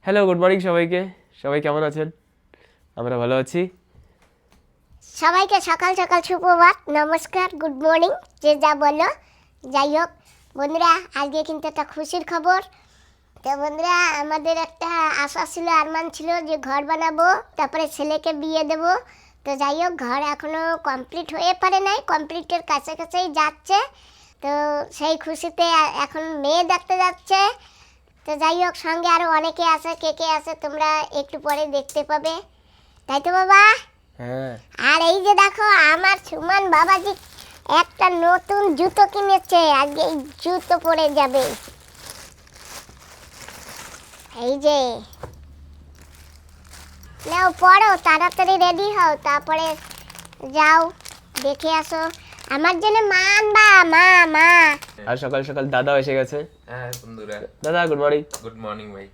Hello, good morning সবাইকে। সবাই কেমন আছেন? আমরা ভালো আছি। সবাইকে সকাল সকাল সুপ্রভাত, নমস্কার, গুড মর্নিং, যে যা বলো। যাই হোক বন্ধুরা, আজকে কিন্তু একটা খুশির খবর। তো বন্ধুরা, আমাদের একটা আশা ছিল, আরমান ছিল যে ঘর বানাবো, তারপরে ছেলেকে বিয়ে দেবো। তো যাই হোক, ঘর এখনও কমপ্লিট হয়ে পারে নাই, কমপ্লিটের কাছাকাছি যাচ্ছে। তো সেই খুশিতে এখন মেয়ে দেখতে যাচ্ছে। তো যাই হোক, সঙ্গে আরও অনেকে আছে, কে কে আছে তোমরা একটু পরে দেখতে পাবে, তাই তো বাবা? হ্যাঁ, আর এই যে দেখো, আমার সুমন বাবাজি একটা নতুন জুতো কিনেছে, আজকে এই জুতো পরে যাবে। এই যে নাও পড়ো, তাড়াতাড়ি রেডি হও, তারপরে যাও দেখে আসো। আমার জন্য মা আনবা, মা মা। আর সকাল সকাল দাদাও এসে গেছে। হ্যাঁ বন্ধুরা, দাদা গুড মর্নিং। গুড মর্নিং ভাই।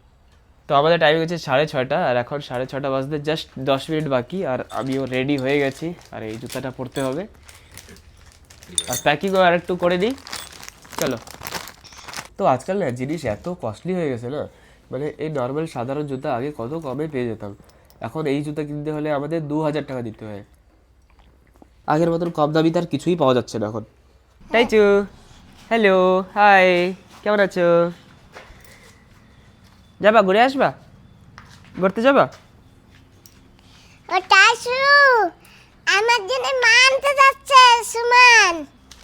তো আমাদের টাইমিং হচ্ছে 6:30, আর এখন 6:30 বাজতে জাস্ট 10 মিনিট বাকি। আর আমিও রেডি হয়ে গেছি, আর এই জুতাটা পরতে হবে। আর প্যাকিংও আর একটু করে নিই, চলো। তো আজকাল না জিনিস এত কস্টলি হয়ে গেছে না, মানে এই নর্মাল সাধারণ জুতা আগে কত কমে পেয়ে যেতাম, এখন এই জুতা কিনতে হলে আমাদের 2000 টাকা দিতে হয়। আগের মতন কম দামি তার কিছুই পাওয়া যাচ্ছে না এখন। টাইচু, হ্যালো, হাই, কেমন আছো? যাবা ঘুরে আসবা? ঘুরতে যাবা? ও টাসু, আমার জন্য মা আনতে যাচ্ছে সুমন।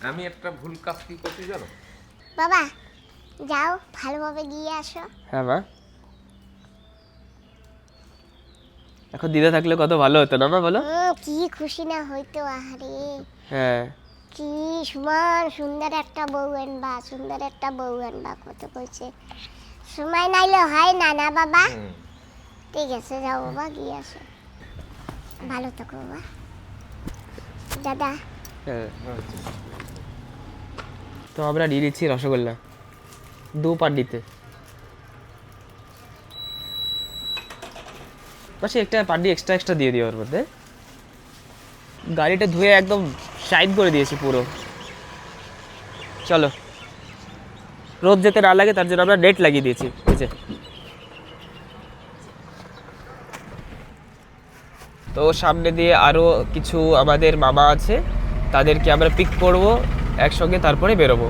আমি একটা ভুল কাজ কি করছি জানো? বাবা যাও, ভালোভাবে গিয়ে আসো। হ্যাঁ মা, এখন দিদা থাকলে কত ভালো হতো না মা, বলো? কি খুশি না হইতো, আহারে। হ্যাঁ, কি সুমন, সুন্দর একটা বউ আনবা, সুন্দর একটা বউ আনবা, কত কইছে। সময় নাইলে হয় না, না বাবা? ঠিক আছে, যাও বাবা, গিয়ে আসো। ভালো থাকো বাবা। দাদা, হ্যাঁ। তো আমরা নিয়ে নিচ্ছি রসগোল্লা 2 পান্ডিতে। পাশে একটা পান্ডি এক্সট্রা দিয়ে দিও ওর মধ্যে। গাড়িটা ধুয়ে একদম শাইন করে দিয়েছি পুরো। চলো, রোদ যেতে না লাগে তার জন্য আমরা নেট লাগিয়ে দিয়েছি, এই যে। তো সামনে দিয়ে আরও কিছু আমাদের মামা আছে, তাদেরকে আমরা পিক করব একসঙ্গে, তারপরে বেরোবো।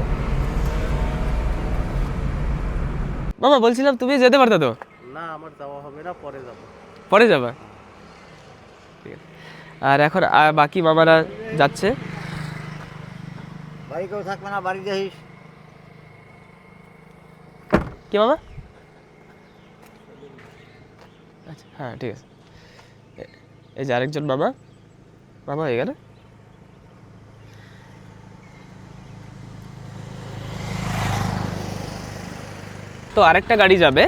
মামা বলছিলাম তুমি যেতে পারতে তো? না, আমার যাওয়া হবে না, পরে যাব। পরে যাবা? ঠিক আছে। আর এখন বাকি মামারা যাচ্ছে। বাড়ি কেউ থাকবে না, বাড়ি যাইস। কি মামা? আচ্ছা, হ্যাঁ ঠিক আছে। এই যে আরেকজন মামা, মামা হয়ে গেল। তো আরেকটা গাড়ি যাবে,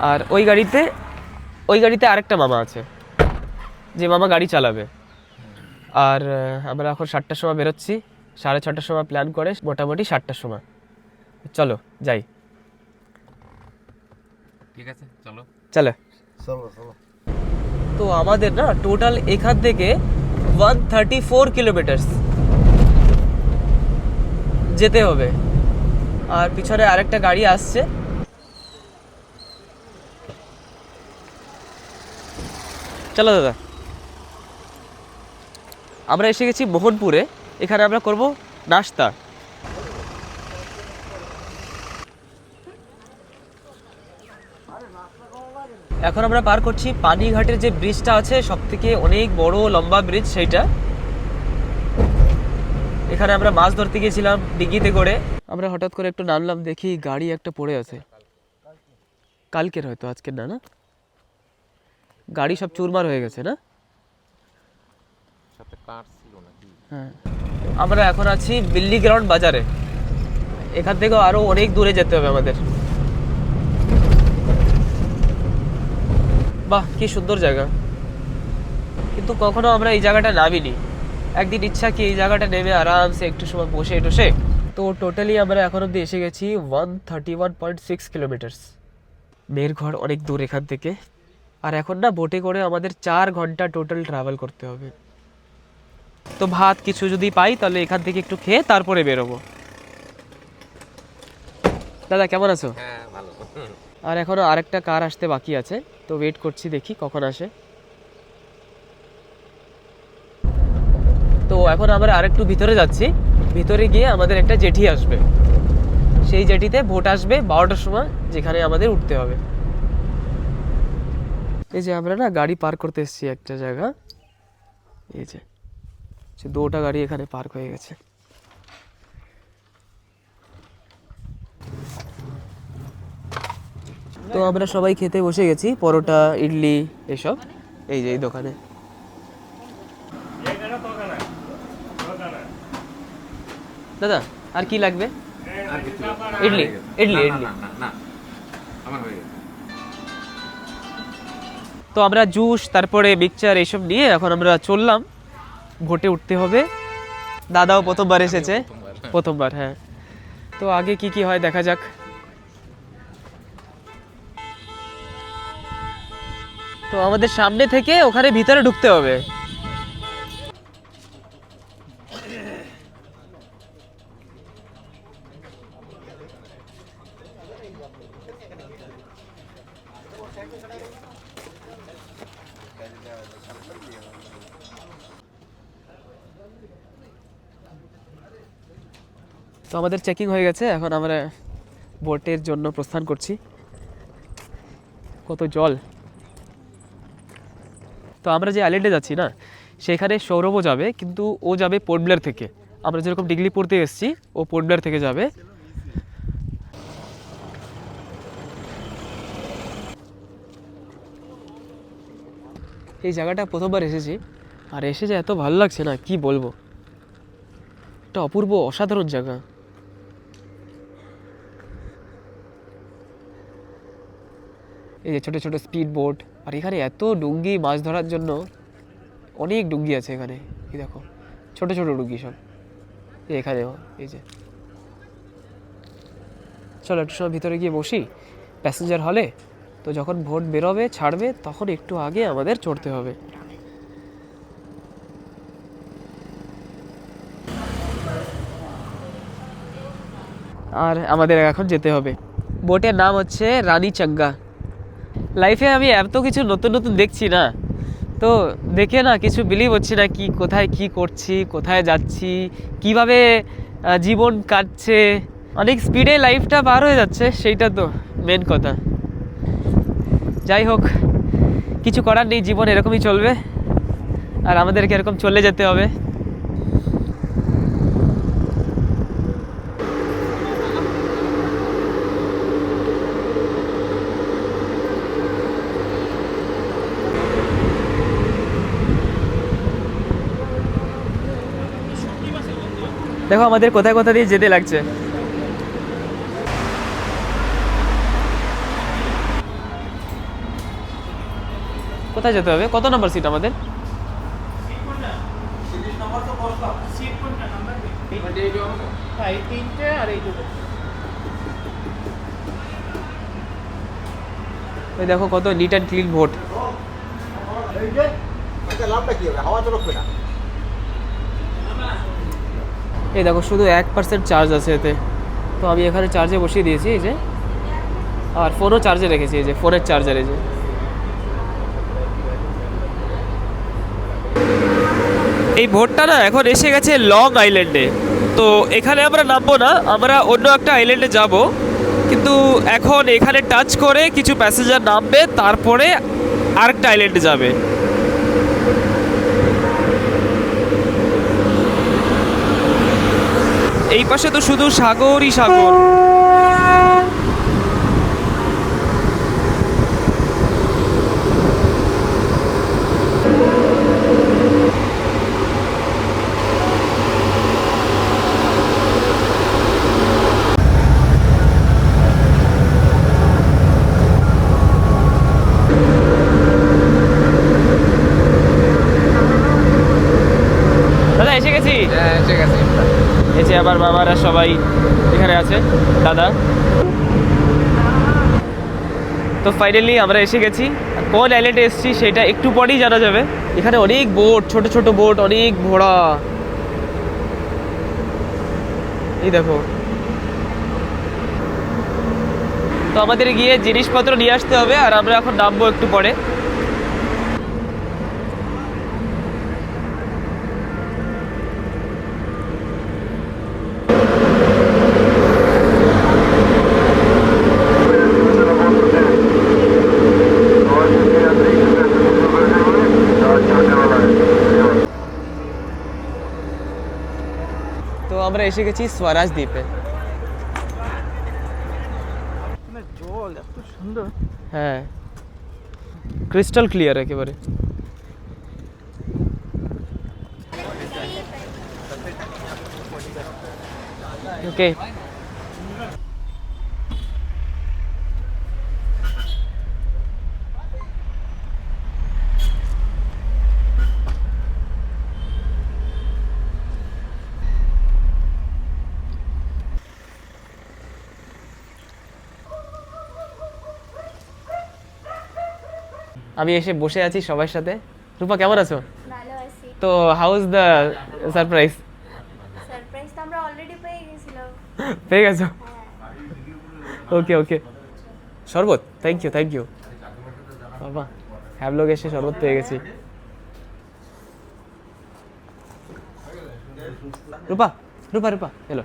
আর ওই গাড়িতে আরেকটা মামা আছে, যে মামা গাড়ি চালাবে। আর আমরা এখন 7টার সময় বেরোচ্ছি, 6:30টার সময় প্ল্যান করে মোটামুটি 7টার সময়। চলো যাই। ঠিক আছে, চলো। চলো। চলো চলো। তো আমাদের না টোটাল এখান থেকে 134 কিলোমিটার যেতে হবে। আর পিছনে আরেকটা গাড়ি আসছে। চলো দাদা, আমরা এসে গেছি মোহনপুরে। এখানে আমরা করব নাস্তা। এখন আমরা পার করছি পানিঘাটের যে ব্রিজটা আছে, সব থেকে অনেক বড় লম্বা ব্রিজ সেইটা। এখানে আমরা মাছ ধরতে গিয়েছিলাম ডিগিতে করে। আমরা হঠাৎ করে একটু নামলাম, দেখি গাড়ি একটা পড়ে আছে। কালকের হয়তো, আজকের না। না, গাড়ি সব চুরমার হয়ে গেছে না? সাথে কার ছিল নাকি? হ্যাঁ, আমরা এখন আছি বিল্লি গ্রাউন্ড বাজারে। এখান থেকেও আরো অনেক দূরে যেতে হবে আমাদের। বাহ, কি সুন্দর জায়গা, কিন্তু কখনো আমরা এই জায়গাটা নামিনি। একদিন ইচ্ছা কি এই জায়গাটা নেমে আরামসে একটু সময় বসে টসে। তো টোটালি আমরা এখন অব্দি এসে গেছি 131.6 কিলোমিটার। মেয়ের ঘর অনেক দূর এখান থেকে। আর এখন না বোটে করে আমাদের 4 ঘন্টা টোটাল ট্রাভেল করতে হবে। তো ভাত কিছু যদি পাই তাহলে এখান থেকে একটু খেয়ে তারপরে বেরোবো। দাদা কেমন আছো? হ্যাঁ ভালো। আর এখনও আরেকটা কার আসতে বাকি আছে, তো ওয়েট করছি, দেখি কখন আসে। তো এখন আমরা আরেকটু ভিতরে যাচ্ছি, ভিতরে গিয়ে আমাদের একটা জেটি আসবে, সেই জেটিতে ভোট আসবে 12টার সময়, যেখানে আমাদের উঠতে হবে। এই যে আমরা না গাড়ি পার্ক করতে এসেছি একটা জায়গা, এই যে 2টা গাড়ি এখানে পার্ক হয়ে গেছে। তো আমরা সবাই খেতে বসে গেছি, পরোটা, ইডলি এসব, এই যে এই দোকানে। দাদা আর কি লাগবে? ইডলি ইডলি ইডলি। না আমার হয়ে গেছে। তো আমরা জুস তারপরে মিক্সচার এইসব নিয়ে এখন আমরা চললাম, ভোটে উঠতে হবে। দাদাও প্রথমবার এসেছে, প্রথমবার, হ্যাঁ। তো আগে কি কি হয় দেখা যাক। তো আমাদের সামনে থেকে ওখানে ভিতরে ঢুকতে হবে। তো আমাদের চেকিং হয়ে গেছে, এখন আমরা ভোটের জন্য প্রস্থান করছি। কত জল। তো আমরা যে আইল্যান্ডে যাচ্ছি না, সেখানে সৌরভও যাবে, কিন্তু ও যাবে পোর্ট ব্লেয়ার থেকে। আমরা যেরকম ডিগলি পড়তে এসেছি, ও পোর্ট ব্লেয়ার থেকে যাবে। এই জায়গাটা প্রথমবার এসেছি, আর এসে যে এত ভালো লাগছে না, কি বলবো। একটা অপূর্ব অসাধারণ জায়গা। এই যে ছোটো ছোটো স্পিড বোট, আর এখানে এত ডুঙ্গি, মাছ ধরার জন্য অনেক ডুঙ্গি আছে এখানে। এই দেখো ছোটো ছোটো ডুঙ্গি সব এখানেও। এই যে চলো একটু সময় ভিতরে গিয়ে বসি প্যাসেঞ্জার হলে। তো যখন ভোট বেরোবে, ছাড়বে, তখন একটু আগে আমাদের চড়তে হবে। আর আমাদের এখন যেতে হবে। বোটের নাম হচ্ছে রানী চাঙ্গা। লাইফে আমি এত কিছু নতুন নতুন দেখছি না, তো দেখে না কিছু বিলিভ হচ্ছে না, কি কোথায় কি করছি, কোথায় যাচ্ছি, কিভাবে জীবন কাটছে। অনেক স্পিডে লাইফটা পার হয়ে যাচ্ছে, সেইটা তো মেন কথা। যাই হোক, কিছু করার নেই, জীবন এরকমই চলবে, আর আমাদেরকে এরকম চলে যেতে হবে। দেখো আমাদের কোথায় কোথা দিয়ে যেতে লাগছে। কোথায় যেতে হবে? কত নম্বর সিট আমাদের? ওই দেখো কত নিট অ্যান্ড ক্লিন ভোট। এই দেখো শুধু 1% চার্জ আছে এতে। তো আমি এখানে চার্জে বসিয়ে দিয়েছি, এই যে, আর ফোনও চার্জে রেখেছি, এই যে ফোনের চার্জার। এই যে এই ভোটটা না এখন এসে গেছে লং আইল্যান্ডে। তো এখানে আমরা নামবো না, আমরা অন্য একটা আইল্যান্ডে যাব, কিন্তু এখন এখানে টাচ করে কিছু প্যাসেঞ্জার নামবে, তারপরে আরেকটা আইল্যান্ডে যাবে। এই পাশে তো শুধু সাগরই সাগর। দাদা এসে গেছি। হ্যাঁ ঠিক আছে। এসে আবার বাবারা সবাই এখানে আছে, দাদা। তো ফাইনালি আমরা এসে গেছি। কোন আইল্যান্ডে এসেছি সেটা একটু পরেই জানা যাবে। এখানে অনেক বোট, ছোট ছোট বোট, অনেক ঘোড়া। এই দেখো তো আমাদের গিয়ে জিনিসপত্র নিয়ে আসতে হবে আর আমরা এখন নামবো একটু পরে। তো আমরা এসে গেছি স্বরাজ দ্বীপে। জল এত সুন্দর। হ্যাঁ, ক্রিস্টাল ক্লিয়ার একেবারে। ওকে, আমি এসে বসে আছি সবার সাথে। রূপা কেমন আছো? ভালো আছি। তো how is the surprise? Surprise তো আমরা অলরেডি পেয়ে গেছিলাম। পেয়ে গেছো? ওকে ওকে, শরবত, থ্যাংক ইউ থ্যাংক ইউ। বাবা হ্যাভলগ এসে শরবত পেয়ে গেছি। रूपा रूपा रूपा हेलो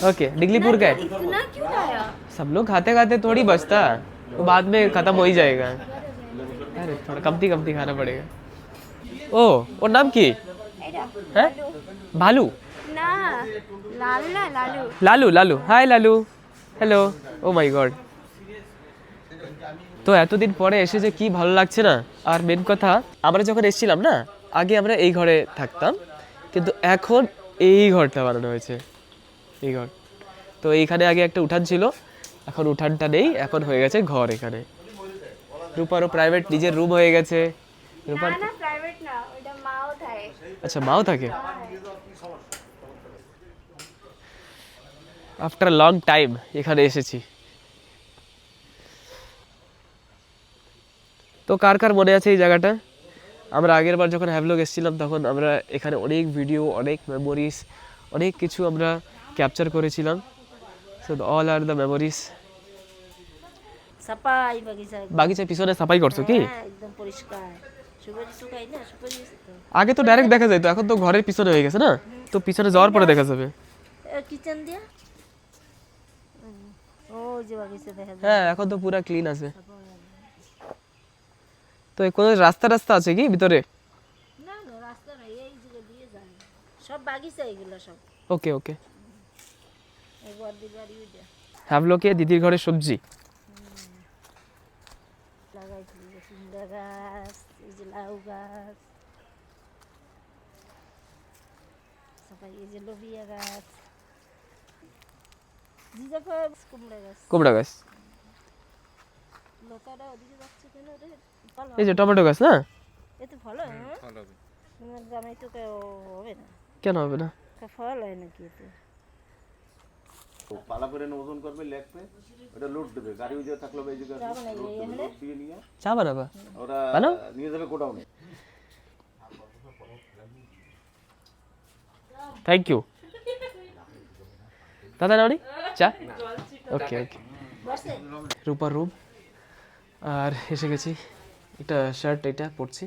ओके डिगलीपुर का है। इतना क्यों लाया? सब लोग खाते खाते थोड़ी बचता, तो बाद में खत्म हो ही जाएगा। अरे थोड़ा कमती कमती खाना पड़ेगा। ओ और नाम की है? भालू ना, लालू ना, लालू। लालू लालू हाय लालू হ্যালো। ও মাই গড। তো এতদিন পরে এসে যে কি ভালো লাগছে না। আর মেন কথা, আমরা যখন এসেছিলাম না, আগে আমরা এই ঘরে থাকতাম, কিন্তু এখন এই ঘরটা বানানো হয়েছে, এই ঘর। তো এইখানে আগে একটা উঠান ছিল, এখন উঠানটা নেই, এখন হয়ে গেছে ঘর এখানে। রূপারও প্রাইভেট নিজের রুম হয়ে গেছে। রূপার না না, প্রাইভেট না, ওটা মাও থাকে। আচ্ছা মাও থাকে। আফটার লং টাইম এখানে এসেছি। তো কার কার মনে আছে এই জায়গাটা? আমরা আগের বার যখন হ্যাভলগ এসেছিলাম তখন আমরা এখানে অনেক ভিডিও, অনেক মেমোরিজ, অনেক কিছু আমরা ক্যাপচার করেছিলাম। So all are the memories. সাপাই বাগিচা বাগিচার পিছনে সাফাই করছো কি? হ্যাঁ, একদম পরিষ্কার। সুপারি শুকাই না, সুপারি তো আগে তো ডাইরেক্ট দেখা যেত, এখন তো ঘরের পিছনে হয়ে গেছে না, তো পিছনে যাওয়ার পরে দেখা যাবে। কিচেন দিয়া ও যে বাগিচা দেখা যায়। হ্যাঁ এখন তো পুরা ক্লিন আছে। তো কোনো রাস্তা রাস্তা আছে কি ভিতরে? না না, রাস্তা নাই, এই জায়গা দিয়ে যায় সব বাগিচা, এগুলো সব ওকে ওকে। এই বর্দি বাড়ি ওইটা হ্যাভলকে দিদির ঘরে সবজি লাগাইছি, যে সিঙ্গা গাছ, এই যে লাউ গাছ, সাপাই এই যে লোবিয়া গাছ, জিজাফা কুমড়া গাছ। কুমড়া গাছ, লোকারা ওদিকে যাচ্ছে কেন রে? ভালো এই যে টমেটো গাছ না? এ তো ভালো, হ্যাঁ ভালো হবে। তোমার জামাই তো কেউ হবে না, কেন হবে না? ফল হয় নাকি এতে? পালা করে ওজন করবে, লেখবে, ওটা লোড দেবে, গাড়ি উজে থাকলো এই জায়গায় লোড দিয়ে নিয়ে চা বানাবা? ওরা বানাও। নিয়ে যাবে গোডাউনে। থ্যাংক ইউ দাদা। নাওনি চা? ওকে ওকে। রূপার রুম, আর এসে গেছি। এটা শার্ট, এটা পরছি।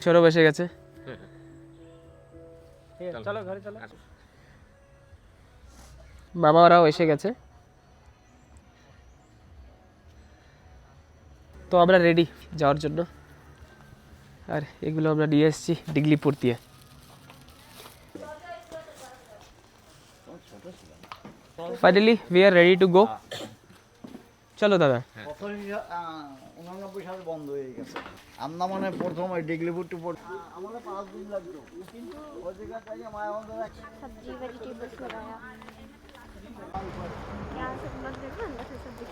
সৌরভ এসে গেছে। চলো ঘরে চলো। মামারাও এসে গেছে। তো আমরা রেডি যাওয়ার জন্য, আর এগুলো আমরা নিয়ে এসেছি ডিগলিপুর দিয়ে। Finally we are ready to go. চলো দাদা। 89 সালে বন্ধ হয়ে গেছে। আমরা মানে প্রথম ওই ডিগলিপুর টু আমাদের 5 দিন লাগতো, কিন্তু ওই জায়গা থেকে মায়াবন্দর सब्जी वेजिटेबल्स लगाया। यहाँ से ब्लॉग देखो, अंदर से सब्जी